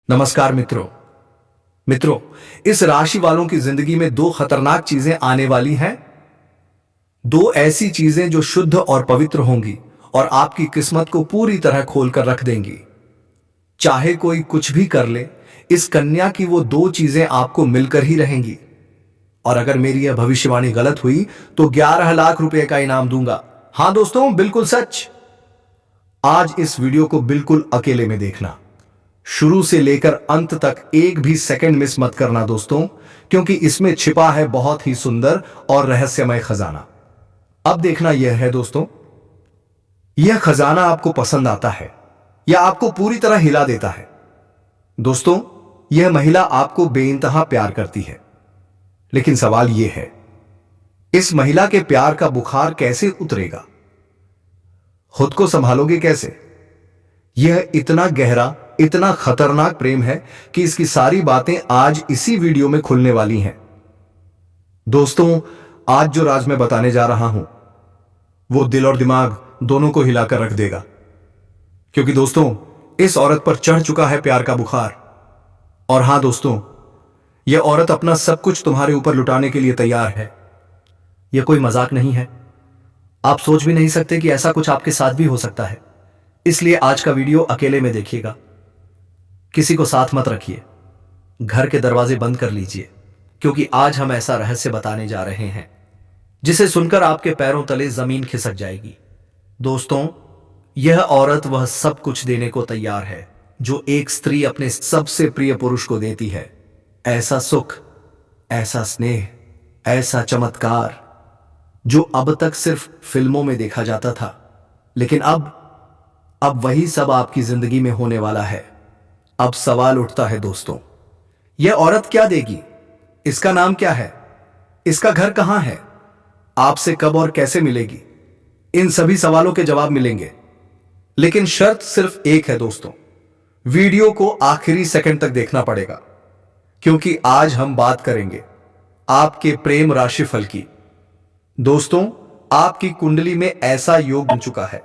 नमस्कार मित्रों, इस राशि वालों की जिंदगी में दो खतरनाक चीजें आने वाली हैं। दो ऐसी चीजें जो शुद्ध और पवित्र होंगी और आपकी किस्मत को पूरी तरह खोलकर रख देंगी। चाहे कोई कुछ भी कर ले, इस कन्या की वो दो चीजें आपको मिलकर ही रहेंगी। और अगर मेरी यह भविष्यवाणी गलत हुई तो 11 लाख रुपए का इनाम दूंगा। हां दोस्तों, बिल्कुल सच। आज इस वीडियो को बिल्कुल अकेले में देखना, शुरू से लेकर अंत तक एक भी सेकंड मिस मत करना दोस्तों, क्योंकि इसमें छिपा है बहुत ही सुंदर और रहस्यमय खजाना। अब देखना यह है दोस्तों, यह खजाना आपको पसंद आता है या आपको पूरी तरह हिला देता है। दोस्तों, यह महिला आपको बेइंतहा प्यार करती है, लेकिन सवाल यह है, इस महिला के प्यार का बुखार कैसे उतरेगा? खुद को संभालोगे कैसे? यह इतना गहरा, इतना खतरनाक प्रेम है कि इसकी सारी बातें आज इसी वीडियो में खुलने वाली हैं। दोस्तों, आज जो राज मैं बताने जा रहा हूं, वो दिल और दिमाग दोनों को हिलाकर रख देगा। क्योंकि दोस्तों, इस औरत पर चढ़ चुका है प्यार का बुखार। और हां दोस्तों, यह औरत अपना सब कुछ तुम्हारे ऊपर लुटाने के लिए तैयार है। यह कोई मजाक नहीं है। आप सोच भी नहीं सकते कि ऐसा कुछ आपके साथ भी हो सकता है। इसलिए आज का वीडियो अकेले में देखिएगा, किसी को साथ मत रखिए, घर के दरवाजे बंद कर लीजिए, क्योंकि आज हम ऐसा रहस्य बताने जा रहे हैं जिसे सुनकर आपके पैरों तले जमीन खिसक जाएगी। दोस्तों, यह औरत वह सब कुछ देने को तैयार है जो एक स्त्री अपने सबसे प्रिय पुरुष को देती है। ऐसा सुख, ऐसा स्नेह, ऐसा चमत्कार जो अब तक सिर्फ फिल्मों में देखा जाता था, लेकिन अब वही सब आपकी जिंदगी में होने वाला है। अब सवाल उठता है दोस्तों, यह औरत क्या देगी? इसका नाम क्या है? इसका घर कहां है? आपसे कब और कैसे मिलेगी? इन सभी सवालों के जवाब मिलेंगे, लेकिन शर्त सिर्फ एक है दोस्तों, वीडियो को आखिरी सेकंड तक देखना पड़ेगा, क्योंकि आज हम बात करेंगे आपके प्रेम राशिफल की। दोस्तों, आपकी कुंडली में ऐसा योग बन चुका है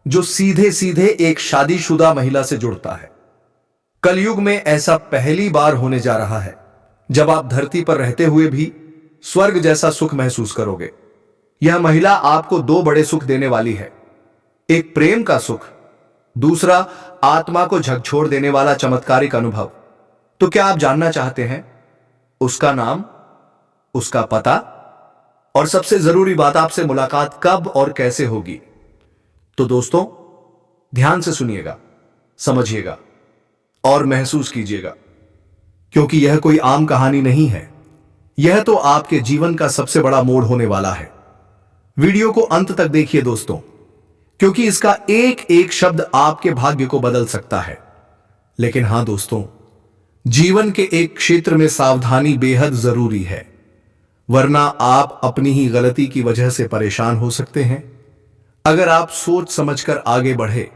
जो सीधे सीधे एक शादीशुदा महिला से जुड़ता है। कलयुग में ऐसा पहली बार होने जा रहा है जब आप धरती पर रहते हुए भी स्वर्ग जैसा सुख महसूस करोगे। यह महिला आपको दो बड़े सुख देने वाली है, एक प्रेम का सुख, दूसरा आत्मा को झकझोर देने वाला चमत्कारिक अनुभव। तो क्या आप जानना चाहते हैं उसका नाम, उसका पता और सबसे जरूरी बात, आपसे मुलाकात कब और कैसे होगी? तो दोस्तों, ध्यान से सुनिएगा, समझिएगा और महसूस कीजिएगा, क्योंकि यह कोई आम कहानी नहीं है। यह तो आपके जीवन का सबसे बड़ा मोड़ होने वाला है। वीडियो को अंत तक देखिए दोस्तों, क्योंकि इसका एक एक शब्द आपके भाग्य को बदल सकता है। लेकिन हां दोस्तों, जीवन के एक क्षेत्र में सावधानी बेहद जरूरी है, वरना आप अपनी ही गलती की वजह से परेशान हो सकते हैं। अगर आप सोच समझकर आगे बढ़े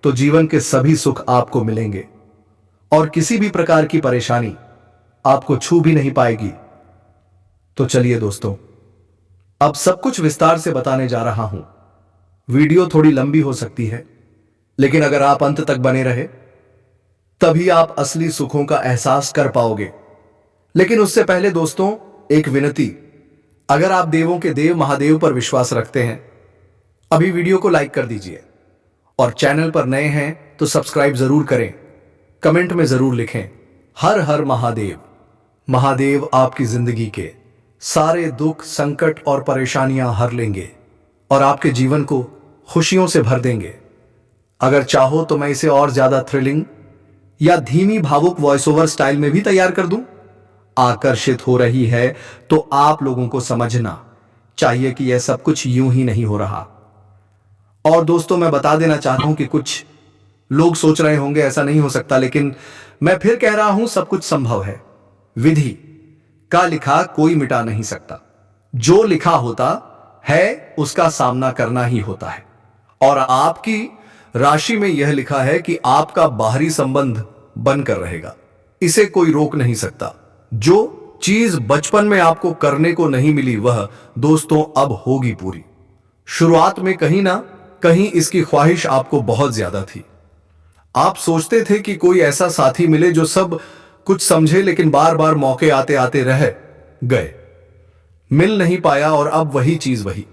तो जीवन के सभी सुख आपको मिलेंगे और किसी भी प्रकार की परेशानी आपको छू भी नहीं पाएगी। तो चलिए दोस्तों, अब सब कुछ विस्तार से बताने जा रहा हूं। वीडियो थोड़ी लंबी हो सकती है, लेकिन अगर आप अंत तक बने रहे तभी आप असली सुखों का एहसास कर पाओगे। लेकिन उससे पहले दोस्तों, एक विनती, अगर आप देवों के देव महादेव पर विश्वास रखते हैं, अभी वीडियो को लाइक कर दीजिए और चैनल पर नए हैं तो सब्सक्राइब जरूर करें। कमेंट में जरूर लिखें, हर हर महादेव। महादेव आपकी जिंदगी के सारे दुख, संकट और परेशानियां हर लेंगे और आपके जीवन को खुशियों से भर देंगे। अगर चाहो तो मैं इसे और ज्यादा थ्रिलिंग या धीमी भावुक वॉइस ओवर स्टाइल में भी तैयार कर दूं। आकर्षित हो रही है तो आप लोगों को समझना चाहिए कि यह सब कुछ यूं ही नहीं हो रहा। और दोस्तों, मैं बता देना चाहता हूं कि कुछ लोग सोच रहे होंगे ऐसा नहीं हो सकता, लेकिन मैं फिर कह रहा हूं, सब कुछ संभव है। विधि का लिखा कोई मिटा नहीं सकता। जो लिखा होता है उसका सामना करना ही होता है। और आपकी राशि में यह लिखा है कि आपका बाहरी संबंध बनकर रहेगा, इसे कोई रोक नहीं सकता। जो चीज बचपन में आपको करने को नहीं मिली, वह दोस्तों अब होगी पूरी। शुरुआत में कहीं ना कहीं इसकी ख्वाहिश आपको बहुत ज्यादा थी। आप सोचते थे कि कोई ऐसा साथी मिले जो सब कुछ समझे, लेकिन बार बार मौके आते आते रह गए, मिल नहीं पाया। और अब वही चीज वही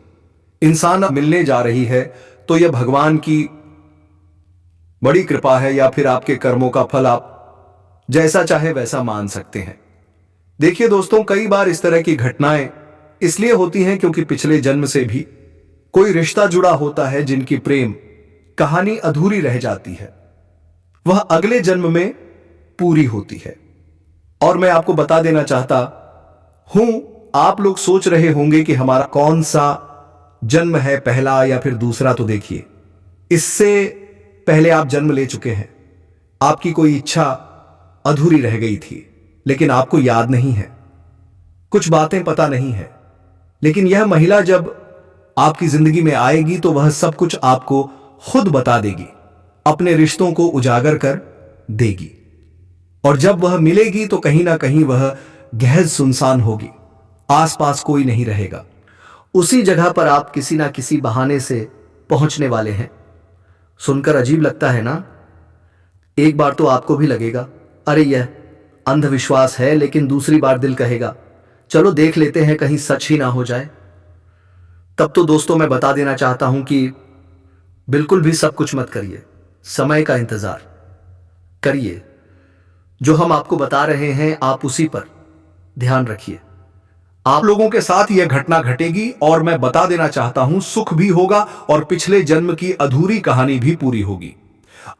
इंसान अब मिलने जा रही है। तो यह भगवान की बड़ी कृपा है या फिर आपके कर्मों का फल, आप जैसा चाहे वैसा मान सकते हैं। देखिए दोस्तों, कई बार इस तरह की घटनाएं इसलिए होती हैं क्योंकि पिछले जन्म से भी कोई रिश्ता जुड़ा होता है जिनकी प्रेम कहानी अधूरी रह जाती है, वह अगले जन्म में पूरी होती है। और मैं आपको बता देना चाहता हूं, आप लोग सोच रहे होंगे कि हमारा कौन सा जन्म है, पहला या फिर दूसरा। तो देखिए, इससे पहले आप जन्म ले चुके हैं, आपकी कोई इच्छा अधूरी रह गई थी, लेकिन आपको याद नहीं है, कुछ बातें पता नहीं है। लेकिन यह महिला जब आपकी जिंदगी में आएगी तो वह सब कुछ आपको खुद बता देगी, अपने रिश्तों को उजागर कर देगी। और जब वह मिलेगी तो कहीं ना कहीं वह गहज सुनसान होगी, आसपास कोई नहीं रहेगा। उसी जगह पर आप किसी ना किसी बहाने से पहुंचने वाले हैं। सुनकर अजीब लगता है ना? एक बार तो आपको भी लगेगा अरे यह अंधविश्वास है, लेकिन दूसरी बार दिल कहेगा चलो देख लेते हैं, कहीं सच ही ना हो जाए। तब तो दोस्तों मैं बता देना चाहता हूं कि बिल्कुल भी सब कुछ मत करिए, समय का इंतजार करिए। जो हम आपको बता रहे हैं आप उसी पर ध्यान रखिए। आप लोगों के साथ यह घटना घटेगी और मैं बता देना चाहता हूं, सुख भी होगा और पिछले जन्म की अधूरी कहानी भी पूरी होगी।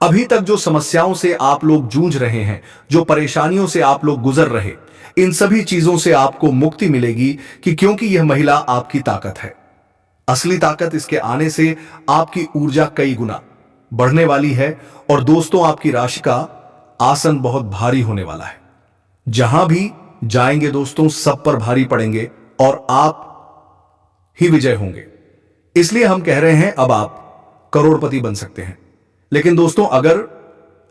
अभी तक जो समस्याओं से आप लोग जूझ रहे हैं, जो परेशानियों से आप लोग गुजर रहे, इन सभी चीजों से आपको मुक्ति मिलेगी क्योंकि यह महिला आपकी ताकत है। असली ताकत इसके आने से आपकी ऊर्जा कई गुना बढ़ने वाली है। और दोस्तों, आपकी राशि का आसन बहुत भारी होने वाला है। जहां भी जाएंगे दोस्तों, सब पर भारी पड़ेंगे और आप ही विजय होंगे। इसलिए हम कह रहे हैं अब आप करोड़पति बन सकते हैं। लेकिन दोस्तों, अगर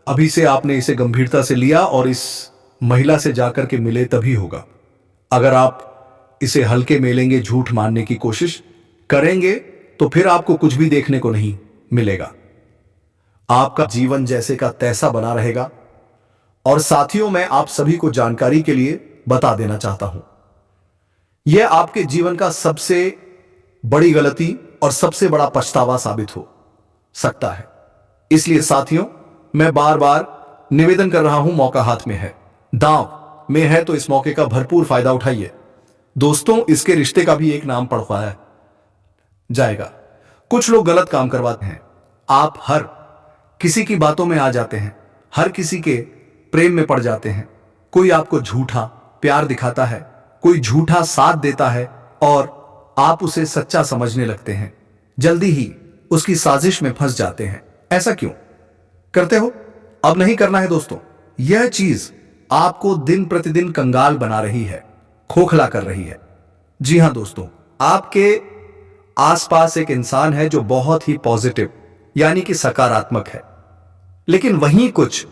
अभी से आपने इसे गंभीरता से लिया और इस महिला से जाकर के मिले तभी होगा। अगर आप इसे हल्के में लेंगे, झूठ मानने की कोशिश करेंगे, तो फिर आपको कुछ भी देखने को नहीं मिलेगा। आपका जीवन जैसे का तैसा बना रहेगा। और साथियों, मैं आप सभी को जानकारी के लिए बता देना चाहता हूं, यह आपके जीवन का सबसे बड़ी गलती और सबसे बड़ा पछतावा साबित हो सकता है। इसलिए साथियों, मैं बार बार निवेदन कर रहा हूं, मौका हाथ में है, दांव में है, तो इस मौके का भरपूर फायदा उठाइए। दोस्तों, इसके रिश्ते का भी एक नाम पढ़वाया जाएगा। कुछ लोग गलत काम करवाते हैं, आप हर किसी की बातों में आ जाते हैं, हर किसी के प्रेम में पड़ जाते हैं। कोई आपको झूठा प्यार दिखाता है, कोई झूठा साथ देता है और आप उसे सच्चा समझने लगते हैं। जल्दी ही उसकी साजिश में फंस जाते हैं। ऐसा क्यों करते हो? अब नहीं करना है दोस्तों। यह चीज आपको दिन प्रतिदिन कंगाल बना रही है, खोखला कर रही है। जी हां दोस्तों, आपके आसपास एक इंसान है जो बहुत ही पॉजिटिव यानी कि सकारात्मक है, लेकिन वहीं कुछ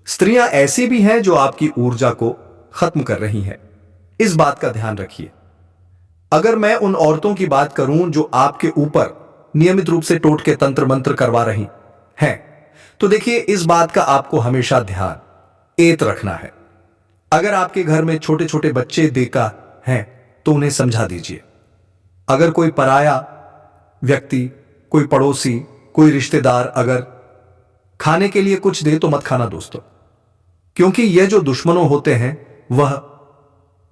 स्त्रियां ऐसी भी हैं जो आपकी ऊर्जा को खत्म कर रही हैं। इस बात का ध्यान रखिए। अगर मैं उन औरतों की बात करूं जो आपके ऊपर नियमित रूप से टोटके तंत्र मंत्र करवा रही हैं, तो देखिए, इस बात का आपको हमेशा ध्यान एत रखना है। अगर आपके घर में छोटे छोटे बच्चे देखा हैं तो उन्हें समझा दीजिए। अगर कोई पराया व्यक्ति, कोई पड़ोसी, कोई रिश्तेदार अगर खाने के लिए कुछ दे तो मत खाना दोस्तों, क्योंकि ये जो दुश्मनों होते हैं वह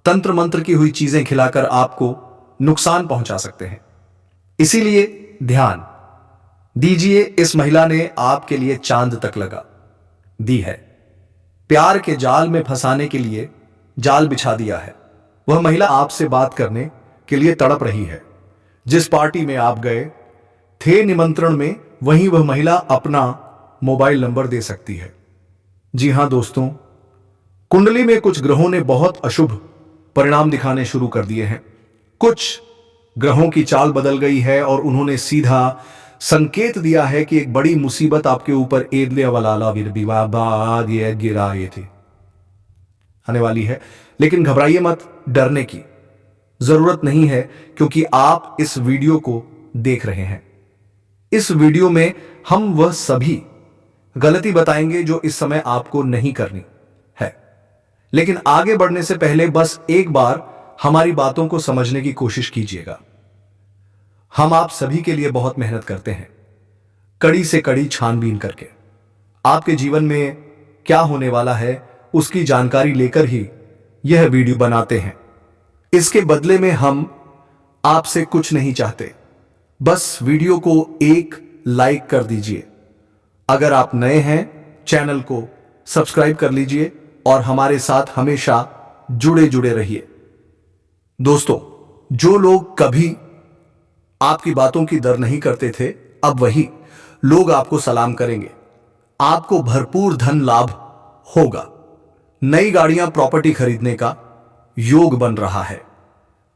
तंत्र मंत्र की हुई चीजें खिलाकर आपको नुकसान पहुंचा सकते हैं। इसीलिए ध्यान दीजिए। इस महिला ने आपके लिए चांद तक लगा दी है, प्यार के जाल में फंसाने के लिए जाल बिछा दिया है। वह महिला आपसे बात करने के लिए तड़प रही है। जिस पार्टी में आप गए थे निमंत्रण में, वहीं वह महिला अपना मोबाइल नंबर दे सकती है। जी हां दोस्तों, कुंडली में कुछ ग्रहों ने बहुत अशुभ परिणाम दिखाने शुरू कर दिए हैं। कुछ ग्रहों की चाल बदल गई है और उन्होंने सीधा संकेत दिया है कि एक बड़ी मुसीबत आपके ऊपर गिराए थे आने वाली है। लेकिन घबराइए मत, डरने की जरूरत नहीं है, क्योंकि आप इस वीडियो को देख रहे हैं। इस वीडियो में हम वह सभी गलती बताएंगे जो इस समय आपको नहीं करनी है। लेकिन आगे बढ़ने से पहले बस एक बार हमारी बातों को समझने की कोशिश कीजिएगा। हम आप सभी के लिए बहुत मेहनत करते हैं, कड़ी से कड़ी छानबीन करके। आपके जीवन में क्या होने वाला है उसकी जानकारी लेकर ही यह वीडियो बनाते हैं। इसके बदले में हम आपसे कुछ नहीं चाहते, बस वीडियो को एक लाइक कर दीजिए। अगर आप नए हैं चैनल को सब्सक्राइब कर लीजिए और हमारे साथ हमेशा जुड़े जुड़े रहिए। दोस्तों, जो लोग कभी आपकी बातों की दर नहीं करते थे, अब वही लोग आपको सलाम करेंगे। आपको भरपूर धन लाभ होगा। नई गाड़ियां, प्रॉपर्टी खरीदने का योग बन रहा है।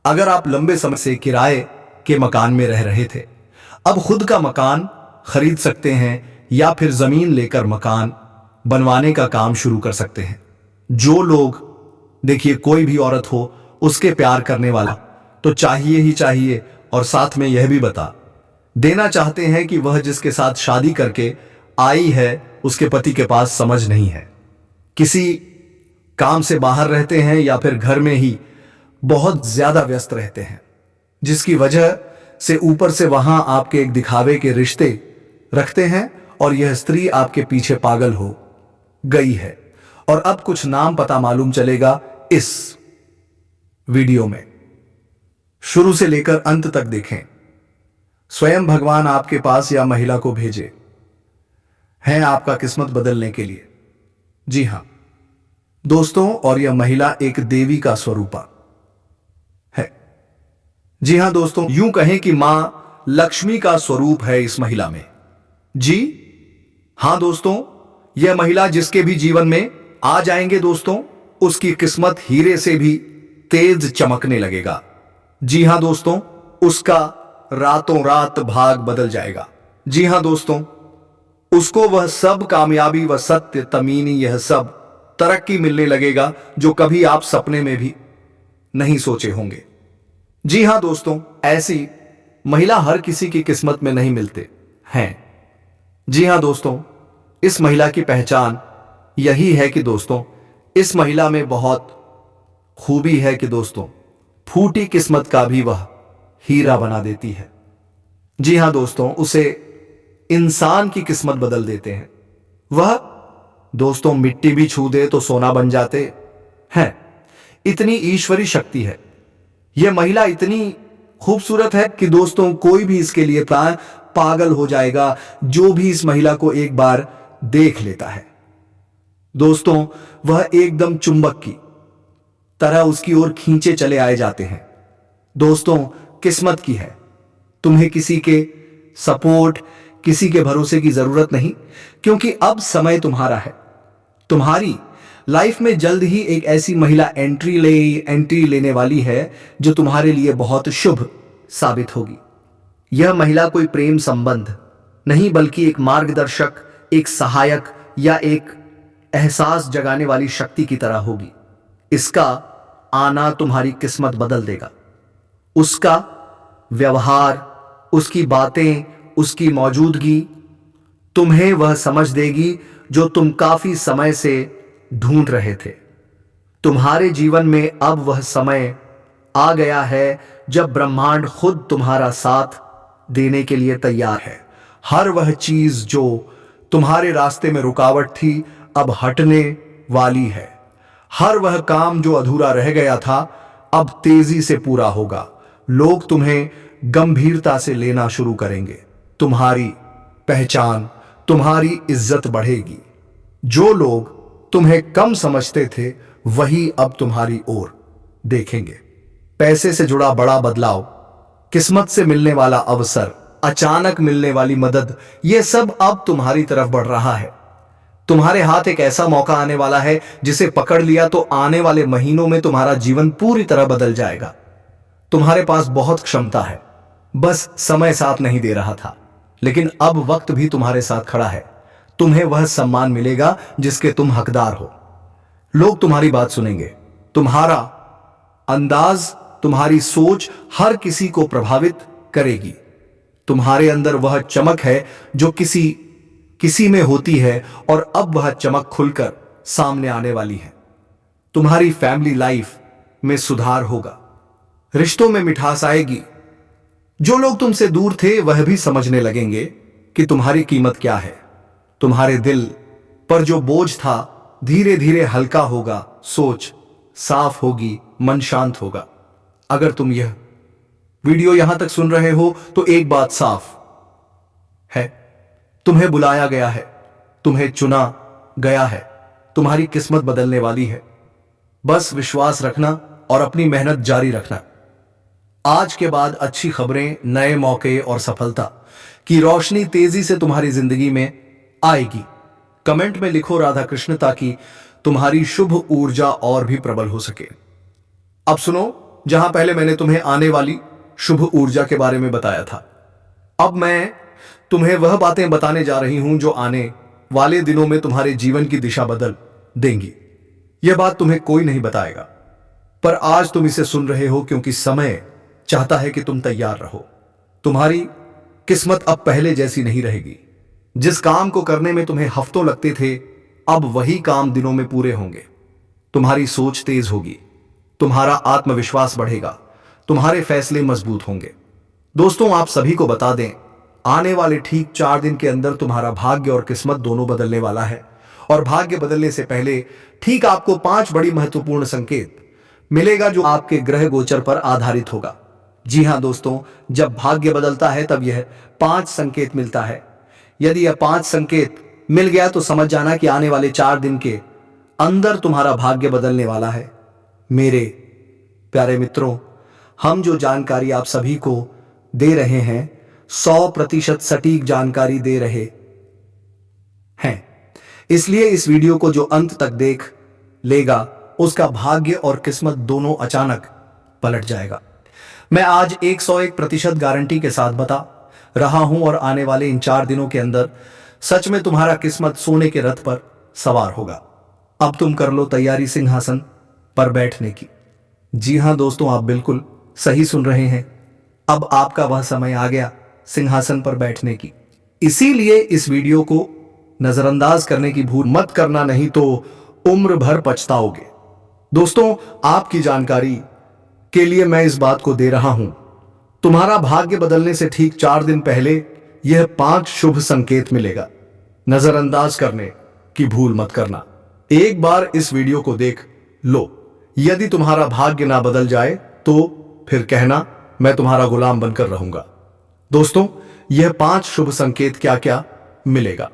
अगर आप लंबे समय से किराए के मकान में रह रहे थे, अब खुद का मकान खरीद सकते हैं या फिर जमीन लेकर मकान बनवाने का काम शुरू कर सकते हैं। जो लोग, देखिए, कोई भी औरत हो उसके प्यार करने वाला तो चाहिए ही चाहिए, और साथ में यह भी बता देना चाहते हैं कि वह जिसके साथ शादी करके आई है उसके पति के पास समझ नहीं है, किसी काम से बाहर रहते हैं या फिर घर में ही बहुत ज्यादा व्यस्त रहते हैं, जिसकी वजह से ऊपर से वहां आपके एक दिखावे के रिश्ते रखते हैं और यह स्त्री आपके पीछे पागल हो गई है। और अब कुछ नाम पता मालूम चलेगा इस वीडियो में। शुरू से लेकर अंत तक देखें। स्वयं भगवान आपके पास या महिला को भेजे हैं आपका किस्मत बदलने के लिए। जी हां दोस्तों, और यह महिला एक देवी का स्वरूपा है। जी हां दोस्तों, यूं कहें कि मां लक्ष्मी का स्वरूप है इस महिला में। जी हां दोस्तों, यह महिला जिसके भी जीवन में आ जाएंगे दोस्तों, उसकी किस्मत हीरे से भी तेज चमकने लगेगा। जी हां दोस्तों, उसका रातों रात भाग बदल जाएगा। जी हां दोस्तों, उसको वह सब कामयाबी व सत्य, तमीनी, यह सब तरक्की मिलने लगेगा जो कभी आप सपने में भी नहीं सोचे होंगे। जी हां दोस्तों, ऐसी महिला हर किसी की किस्मत में नहीं मिलते हैं। जी हां दोस्तों, इस महिला की पहचान यही है कि दोस्तों, इस महिला में बहुत खूबी है कि दोस्तों, फूटी किस्मत का भी वह हीरा बना देती है। जी हां दोस्तों, उसे इंसान की किस्मत बदल देते हैं। वह दोस्तों मिट्टी भी छू दे तो सोना बन जाते हैं। इतनी ईश्वरी शक्ति है। यह महिला इतनी खूबसूरत है कि दोस्तों कोई भी इसके लिए पागल हो जाएगा जो भी इस महिला को एक बार देख लेता है। दोस्तों, वह एकदम चुंबक की तरह उसकी ओर खींचे चले आए जाते हैं। दोस्तों, किस्मत की है। तुम्हें किसी के सपोर्ट, किसी के भरोसे की जरूरत नहीं, क्योंकि अब समय तुम्हारा है। तुम्हारी लाइफ में जल्द ही एक ऐसी महिला एंट्री लेने वाली है जो तुम्हारे लिए बहुत शुभ साबित होगी। यह महिला कोई प्रेम संबंध नहीं, बल्कि एक मार्गदर्शक, एक सहायक या एक एहसास जगाने वाली शक्ति की तरह होगी। इसका आना तुम्हारी किस्मत बदल देगा। उसका व्यवहार, उसकी बातें, उसकी मौजूदगी तुम्हें वह समझ देगी जो तुम काफी समय से ढूंढ रहे थे। तुम्हारे जीवन में अब वह समय आ गया है जब ब्रह्मांड खुद तुम्हारा साथ देने के लिए तैयार है। हर वह चीज जो तुम्हारे रास्ते में रुकावट थी अब हटने वाली है। हर वह काम जो अधूरा रह गया था अब तेजी से पूरा होगा। लोग तुम्हें गंभीरता से लेना शुरू करेंगे। तुम्हारी पहचान, तुम्हारी इज्जत बढ़ेगी। जो लोग तुम्हें कम समझते थे वही अब तुम्हारी ओर देखेंगे। पैसे से जुड़ा बड़ा बदलाव, किस्मत से मिलने वाला अवसर, अचानक मिलने वाली मदद, यह सब अब तुम्हारी तरफ बढ़ रहा है। तुम्हारे हाथ एक ऐसा मौका आने वाला है जिसे पकड़ लिया तो आने वाले महीनों में तुम्हारा जीवन पूरी तरह बदल जाएगा। तुम्हारे पास बहुत क्षमता है, बस समय साथ नहीं दे रहा था, लेकिन अब वक्त भी तुम्हारे साथ खड़ा है। तुम्हें वह सम्मान मिलेगा जिसके तुम हकदार हो। लोग तुम्हारी बात सुनेंगे। तुम्हारा अंदाज, तुम्हारी सोच हर किसी को प्रभावित करेगी। तुम्हारे अंदर वह चमक है जो किसी किसी में होती है और अब वह चमक खुलकर सामने आने वाली है। तुम्हारी फैमिली लाइफ में सुधार होगा, रिश्तों में मिठास आएगी। जो लोग तुमसे दूर थे वह भी समझने लगेंगे कि तुम्हारी कीमत क्या है। तुम्हारे दिल पर जो बोझ था धीरे धीरे हल्का होगा, सोच साफ होगी, मन शांत होगा। अगर तुम यह वीडियो यहां तक सुन रहे हो तो एक बात साफ है, तुम्हें बुलाया गया है, तुम्हें चुना गया है, तुम्हारी किस्मत बदलने वाली है। बस विश्वास रखना और अपनी मेहनत जारी रखना। आज के बाद अच्छी खबरें, नए मौके और सफलता की रोशनी तेजी से तुम्हारी जिंदगी में आएगी। कमेंट में लिखो राधा कृष्ण ताकि तुम्हारी शुभ ऊर्जा और भी प्रबल हो सके। अब सुनो, जहां पहले मैंने तुम्हें आने वाली शुभ ऊर्जा के बारे में बताया था, अब मैं तुम्हें वह बातें बताने जा रही हूं जो आने वाले दिनों में तुम्हारे जीवन की दिशा बदल देंगी। यह बात तुम्हें कोई नहीं बताएगा, पर आज तुम इसे सुन रहे हो क्योंकि समय चाहता है कि तुम तैयार रहो। तुम्हारी किस्मत अब पहले जैसी नहीं रहेगी। जिस काम को करने में तुम्हें हफ्तों लगते थे, अब वही काम दिनों में पूरे होंगे। तुम्हारी सोच तेज होगी, तुम्हारा आत्मविश्वास बढ़ेगा, तुम्हारे फैसले मजबूत होंगे। दोस्तों, आप सभी को बता दें, आने वाले ठीक 4 दिन के अंदर तुम्हारा भाग्य और किस्मत दोनों बदलने वाला है। और भाग्य बदलने से पहले ठीक आपको 5 बड़ी महत्वपूर्ण संकेत मिलेगा जो आपके ग्रह गोचर पर आधारित होगा। जी हां दोस्तों, जब भाग्य बदलता है तब यह 5 संकेत मिलता है। यदि यह 5 संकेत मिल गया तो समझ जाना कि आने वाले 4 दिन के अंदर तुम्हारा भाग्य बदलने वाला है। मेरे प्यारे मित्रों, हम जो जानकारी आप सभी को दे रहे हैं 100% सटीक जानकारी दे रहे हैं, इसलिए इस वीडियो को जो अंत तक देख लेगा उसका भाग्य और किस्मत दोनों अचानक पलट जाएगा। मैं आज 101% गारंटी के साथ बता रहा हूं और आने वाले इन 4 दिनों के अंदर सच में तुम्हारा किस्मत सोने के रथ पर सवार होगा। अब तुम कर लो तैयारी सिंहासन पर बैठने की। जी हां दोस्तों, आप बिल्कुल सही सुन रहे हैं। अब आपका वह समय आ गया सिंहासन पर बैठने की। इसीलिए इस वीडियो को नजरअंदाज करने की भूल मत करना, नहीं तो उम्र भर पछताओगे। दोस्तों, आपकी जानकारी के लिए मैं इस बात को दे रहा हूं, तुम्हारा भाग्य बदलने से ठीक 4 दिन पहले यह 5 शुभ संकेत मिलेगा। नजरअंदाज करने की भूल मत करना। एक बार इस वीडियो को देख लो। यदि तुम्हारा भाग्य ना बदल जाए तो फिर कहना मैं तुम्हारा गुलाम बनकर रहूंगा। दोस्तों, यह 5 शुभ संकेत क्या क्या मिलेगा,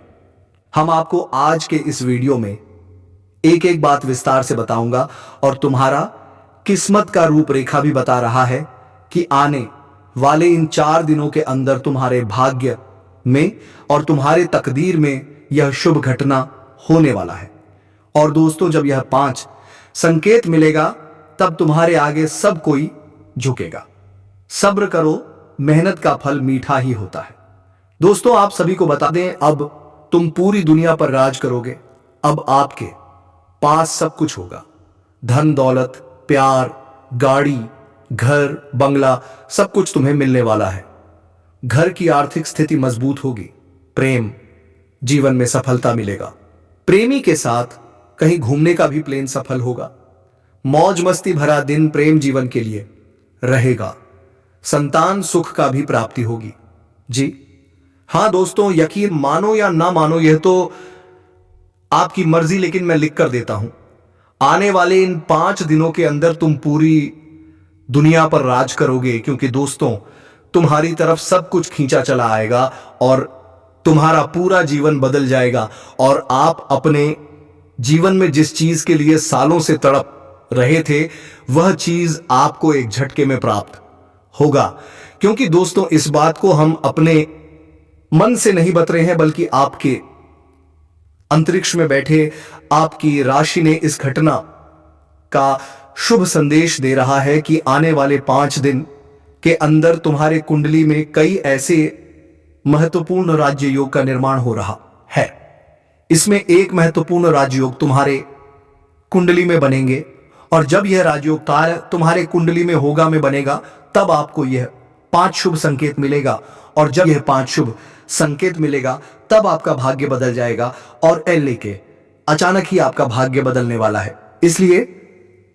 हम आपको आज के इस वीडियो में एक एक बात विस्तार से बताऊंगा और तुम्हारा किस्मत का रूपरेखा भी बता रहा है कि आने वाले इन 4 दिनों के अंदर तुम्हारे भाग्य में और तुम्हारे तकदीर में यह शुभ घटना होने वाला है। और दोस्तों, जब यह 5 संकेत मिलेगा तब तुम्हारे आगे सब कोई झुकेगा। सब्र करो, मेहनत का फल मीठा ही होता है। दोस्तों, आप सभी को बता दें, अब तुम पूरी दुनिया पर राज करोगे। अब आपके पास सब कुछ होगा, धन दौलत, प्यार, गाड़ी, घर, बंगला, सब कुछ तुम्हें मिलने वाला है। घर की आर्थिक स्थिति मजबूत होगी। प्रेम जीवन में सफलता मिलेगा। प्रेमी के साथ कहीं घूमने का भी प्लान सफल होगा। मौज मस्ती भरा दिन प्रेम जीवन के लिए रहेगा। संतान सुख का भी प्राप्ति होगी। जी हां दोस्तों, यकीन मानो या ना मानो यह तो आपकी मर्जी, लेकिन मैं लिख कर देता हूं, आने वाले इन 5 दिनों के अंदर तुम पूरी दुनिया पर राज करोगे। क्योंकि दोस्तों, तुम्हारी तरफ सब कुछ खींचा चला आएगा और तुम्हारा पूरा जीवन बदल जाएगा और आप अपने जीवन में जिस चीज के लिए सालों से तड़प रहे थे वह चीज आपको एक झटके में प्राप्त होगा। क्योंकि दोस्तों, इस बात को हम अपने मन से नहीं बता रहे हैं, बल्कि आपके अंतरिक्ष में बैठे आपकी राशि ने इस घटना का शुभ संदेश दे रहा है कि आने वाले 5 दिन के अंदर तुम्हारे कुंडली में कई ऐसे महत्वपूर्ण राजयोग का निर्माण हो रहा है। इसमें एक महत्वपूर्ण राजयोग तुम्हारे कुंडली में बनेंगे और जब यह राजयोग तुम्हारे कुंडली में होगा में बनेगा तब आपको यह 5 शुभ संकेत मिलेगा। और जब यह 5 शुभ संकेत मिलेगा तब आपका भाग्य बदल जाएगा और एल लेके अचानक ही आपका भाग्य बदलने वाला है। इसलिए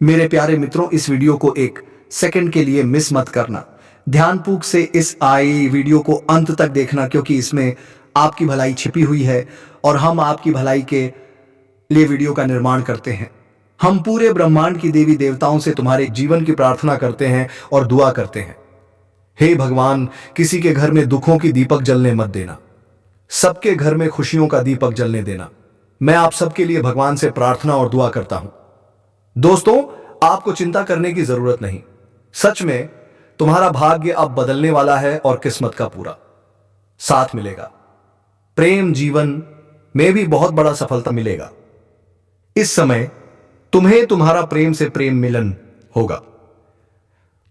मेरे प्यारे मित्रों, इस वीडियो को एक सेकंड के लिए मिस मत करना। ध्यानपूर्वक से इस आई वीडियो को अंत तक देखना, क्योंकि इसमें आपकी भलाई छिपी हुई है और हम आपकी भलाई के लिए वीडियो का निर्माण करते हैं। हम पूरे ब्रह्मांड की देवी देवताओं से तुम्हारे जीवन की प्रार्थना करते हैं और दुआ करते हैं। हे भगवान, किसी के घर में दुखों की दीपक जलने मत देना, सबके घर में खुशियों का दीपक जलने देना। मैं आप सबके लिए भगवान से प्रार्थना और दुआ करता हूं। दोस्तों, आपको चिंता करने की जरूरत नहीं। सच में तुम्हारा भाग्य अब बदलने वाला है और किस्मत का पूरा साथ मिलेगा। प्रेम जीवन में भी बहुत बड़ा सफलता मिलेगा। इस समय तुम्हें तुम्हारा प्रेम से प्रेम मिलन होगा।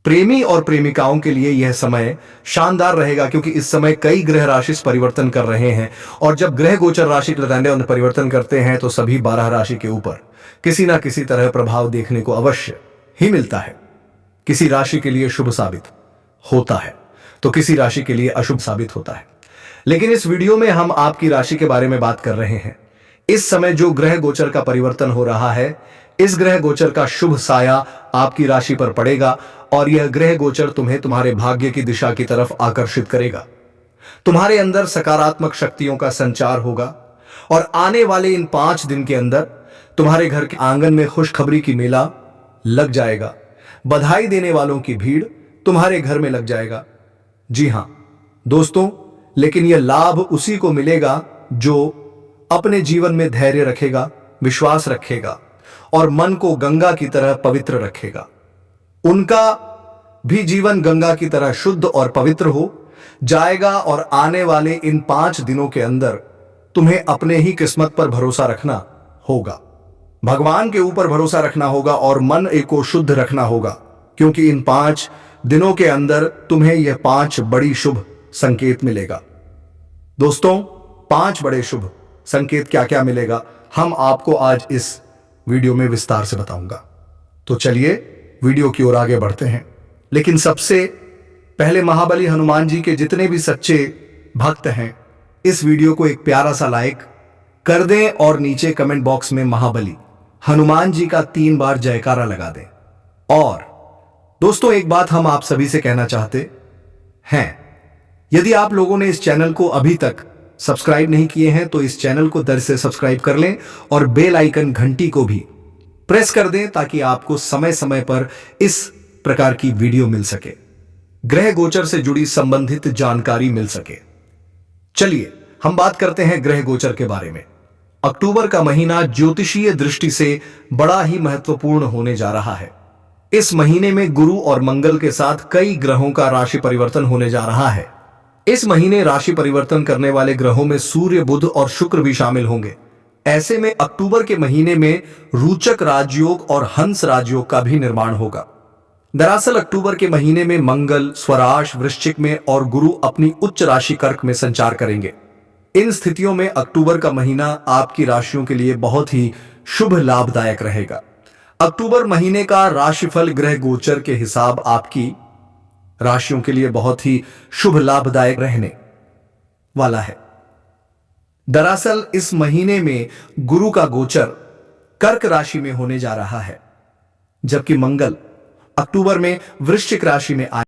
प्रेमी और प्रेमिकाओं के लिए यह समय शानदार रहेगा, क्योंकि इस समय कई ग्रह राशि परिवर्तन कर रहे हैं और जब ग्रह गोचर राशि परिवर्तन करते हैं तो सभी 12 राशि के ऊपर किसी ना किसी तरह प्रभाव देखने को अवश्य ही मिलता है। किसी राशि के लिए शुभ साबित होता है तो किसी राशि के लिए अशुभ साबित होता है। लेकिन इस वीडियो में हम आपकी राशि के बारे में बात कर रहे हैं। इस समय जो ग्रह गोचर का परिवर्तन हो रहा है, इस ग्रह गोचर का शुभ साया आपकी राशि पर पड़ेगा और यह ग्रह गोचर तुम्हें तुम्हारे भाग्य की दिशा की तरफ आकर्षित करेगा। तुम्हारे अंदर सकारात्मक शक्तियों का संचार होगा और आने वाले इन 5 दिन के अंदर तुम्हारे घर के आंगन में खुशखबरी की मेला लग जाएगा। बधाई देने वालों की भीड़ तुम्हारे घर में लग जाएगा। जी हां दोस्तों, लेकिन यह लाभ उसी को मिलेगा जो अपने जीवन में धैर्य रखेगा, विश्वास रखेगा और मन को गंगा की तरह पवित्र रखेगा। उनका भी जीवन गंगा की तरह शुद्ध और पवित्र हो जाएगा और आने वाले इन 5 दिनों के अंदर तुम्हें अपने ही किस्मत पर भरोसा रखना होगा, भगवान के ऊपर भरोसा रखना होगा और मन को शुद्ध रखना होगा, क्योंकि इन 5 दिनों के अंदर तुम्हें यह 5 बड़ी शुभ संकेत मिलेगा। दोस्तों, 5 बड़े शुभ संकेत क्या क्या मिलेगा, हम आपको आज इस वीडियो में विस्तार से बताऊंगा। तो चलिए वीडियो की ओर आगे बढ़ते हैं। लेकिन सबसे पहले महाबली हनुमान जी के जितने भी सच्चे भक्त हैं, इस वीडियो को एक प्यारा सा लाइक कर दें और नीचे कमेंट बॉक्स में महाबली हनुमान जी का 3 बार जयकारा लगा दें। और दोस्तों, एक बात हम आप सभी से कहना चाहते हैं, यदि आप लोगों ने इस चैनल को अभी तक सब्सक्राइब नहीं किए हैं तो इस चैनल को दर से सब्सक्राइब कर लें और बेल आइकन घंटी को भी प्रेस कर दें, ताकि आपको समय समय पर इस प्रकार की वीडियो मिल सके, ग्रह गोचर से जुड़ी संबंधित जानकारी मिल सके। चलिए हम बात करते हैं ग्रह गोचर के बारे में। अक्टूबर का महीना ज्योतिषीय दृष्टि से बड़ा ही महत्वपूर्ण होने जा रहा है। इस महीने में गुरु और मंगल के साथ कई ग्रहों का राशि परिवर्तन होने जा रहा है। इस महीने राशि परिवर्तन करने वाले ग्रहों में सूर्य, बुध और शुक्र भी शामिल होंगे। ऐसे में अक्टूबर के महीने में रोचक राजयोग और हंस राजयोग का भी निर्माण होगा। दरअसल अक्टूबर के महीने में मंगल स्वराश वृश्चिक में और गुरु अपनी उच्च राशि कर्क में संचार करेंगे। इन स्थितियों में अक्टूबर का महीना आपकी राशियों के लिए बहुत ही शुभ लाभदायक रहेगा। अक्टूबर महीने का राशिफल ग्रह गोचर के हिसाब आपकी राशियों के लिए बहुत ही शुभ लाभदायक रहने वाला है। दरअसल इस महीने में गुरु का गोचर कर्क राशि में होने जा रहा है, जबकि मंगल अक्टूबर में वृश्चिक राशि में आए।